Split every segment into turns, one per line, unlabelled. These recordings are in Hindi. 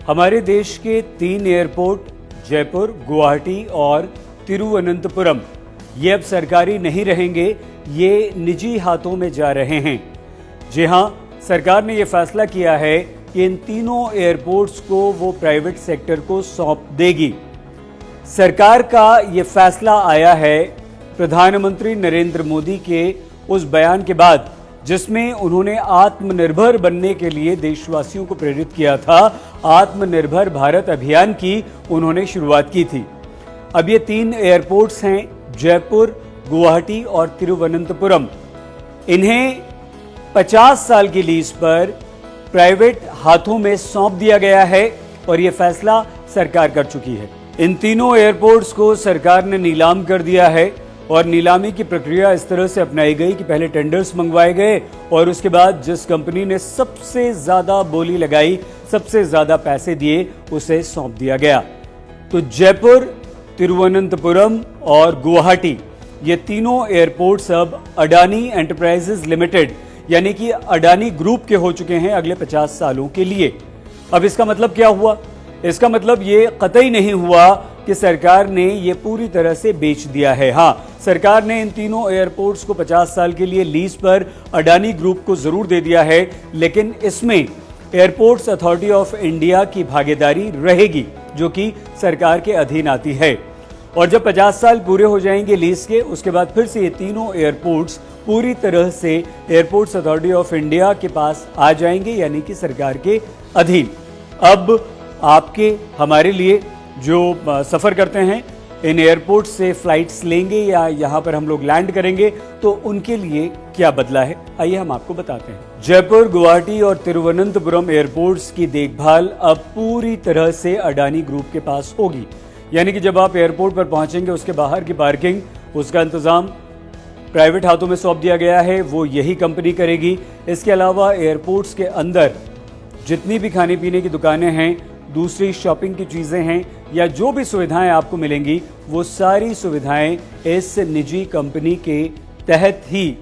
हमारे देश के 3 एयरपोर्ट जयपुर, गुवाहाटी और तिरुवनंतपुरम ये अब सरकारी नहीं रहेंगे, ये निजी हाथों में जा रहे हैं। जी हां, सरकार ने ये फैसला किया है कि इन तीनों एयरपोर्ट्स को वो प्राइवेट सेक्टर को सौंप देगी। सरकार का ये फैसला आया है प्रधानमंत्री नरेंद्र मोदी के उस बयान के बाद जिसमें उन्होंने आत्मनिर्भर बनने के लिए देशवासियों को प्रेरित किया था। आत्मनिर्भर भारत अभियान की उन्होंने शुरुआत की थी। अब ये 3 एयरपोर्ट्स हैं, जयपुर, गुवाहाटी और तिरुवनंतपुरम। इन्हें 50 साल की लीज पर प्राइवेट हाथों में सौंप दिया गया है और यह फैसला सरकार कर चुकी है। इन तीनों एयरपोर्ट्स को सरकार ने नीलाम कर दिया है और नीलामी की प्रक्रिया इस तरह से अपनाई गई कि पहले टेंडर्स मंगवाए गए और उसके बाद जिस कंपनी ने सबसे ज्यादा बोली लगाई, सबसे ज्यादा पैसे दिए, उसे सौंप दिया गया। तो जयपुर, तिरुवनंतपुरम और गुवाहाटी ये तीनों एयरपोर्ट्स अब अडानी एंटरप्राइजेज लिमिटेड यानी कि अडानी ग्रुप के हो चुके हैं अगले 50 सालों के लिए। अब इसका मतलब क्या हुआ? इसका मतलब ये कतई नहीं हुआ कि सरकार ने ये पूरी तरह से बेच दिया है। हां, सरकार ने इन तीनों एयरपोर्ट्स को 50 साल के लिए लीज पर अडानी ग्रुप को जरूर दे दिया है, लेकिन इसमें एयरपोर्ट्स अथॉरिटी ऑफ इंडिया की भागीदारी रहेगी जो कि सरकार के अधीन आती है। और जब 50 साल पूरे हो जाएंगे लीज के, उसके बाद फिर से ये तीनों एयरपोर्ट्स पूरी तरह से एयरपोर्ट्स अथॉरिटी ऑफ इंडिया के पास आ जाएंगे यानी कि सरकार के अधीन। अब आपके हमारे लिए जो सफर करते हैं इन एयरपोर्ट से फ्लाइट्स लेंगे या यहां पर हम लोग लैंड करेंगे तो उनके लिए क्या बदला है, आइए हम आपको बताते हैं। जयपुर, गुवाहाटी और तिरुवनंतपुरम एयरपोर्ट्स की देखभाल अब पूरी तरह से अडानी ग्रुप के पास होगी। यानी कि जब आप एयरपोर्ट पर पहुंचेंगे उसके बाहर की पार्किंग, उसका इंतजाम प्राइवेट हाथों में सौंप दिया गया है, वो यही कंपनी करेगी। इसके अलावा एयरपोर्ट्स के अंदर जितनी भी खाने पीने की दुकानें हैं, दूसरी शॉपिंग की चीजें हैं या जो भी सुविधाएं आपको मिलेंगी, वो सारी सुविधाएं इस निजी कंपनी के तहत ही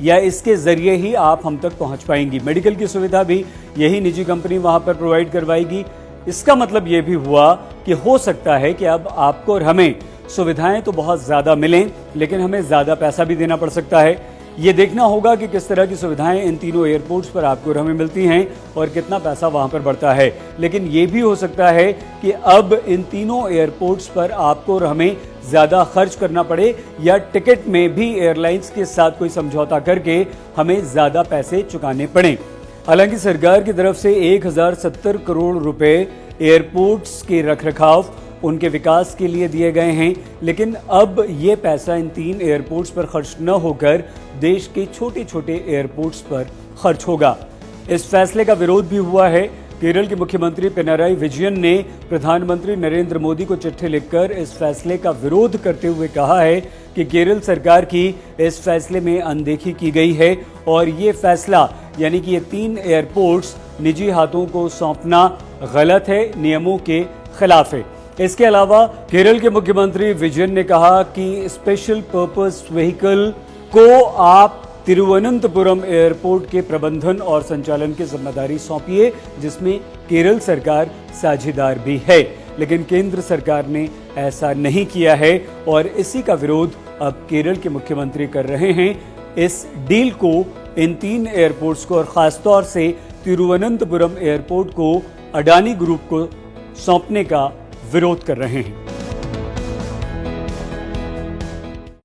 या इसके जरिए ही आप हम तक पहुंच पाएंगी। मेडिकल की सुविधा भी यही निजी कंपनी वहां पर प्रोवाइड करवाएगी। इसका मतलब यह भी हुआ कि हो सकता है कि अब आपको और हमें सुविधाएं तो बहुत ज्यादा मिलें, लेकिन हमें ज्यादा पैसा भी देना पड़ सकता है। ये देखना होगा कि किस तरह की सुविधाएं इन तीनों एयरपोर्ट्स पर आपको और हमें मिलती हैं और कितना पैसा वहां पर बढ़ता है। लेकिन ये भी हो सकता है कि अब इन तीनों एयरपोर्ट्स पर आपको और हमें ज्यादा खर्च करना पड़े या टिकट में भी एयरलाइंस के साथ कोई समझौता करके हमें ज्यादा पैसे चुकाने पड़े। हालांकि सरकार की तरफ से 1070 करोड़ रुपए एयरपोर्ट्स के रखरखाव, उनके विकास के लिए दिए गए हैं, लेकिन अब ये पैसा इन 3 एयरपोर्ट्स पर खर्च न होकर देश के छोटे छोटे एयरपोर्ट्स पर खर्च होगा। इस फैसले का विरोध भी हुआ है। केरल के मुख्यमंत्री पिनाराई विजयन ने प्रधानमंत्री नरेंद्र मोदी को चिट्ठी लिखकर इस फैसले का विरोध करते हुए कहा है कि केरल सरकार की इस फैसले में अनदेखी की गई है और ये फैसला यानी कि ये 3 एयरपोर्ट्स निजी हाथों को सौंपना गलत है, नियमों के खिलाफ है। इसके अलावा केरल के मुख्यमंत्री विजयन ने कहा कि स्पेशल पर्पस व्हीकल को आप तिरुवनंतपुरम एयरपोर्ट के प्रबंधन और संचालन की जिम्मेदारी सौंपिए, जिसमें केरल सरकार साझेदार भी है। लेकिन केंद्र सरकार ने ऐसा नहीं किया है और इसी का विरोध अब केरल के मुख्यमंत्री कर रहे हैं। इस डील को, इन 3 एयरपोर्ट्स को और खासतौर से तिरुवनंतपुरम एयरपोर्ट को अडानी ग्रुप को सौंपने का विरोध कर रहे हैं।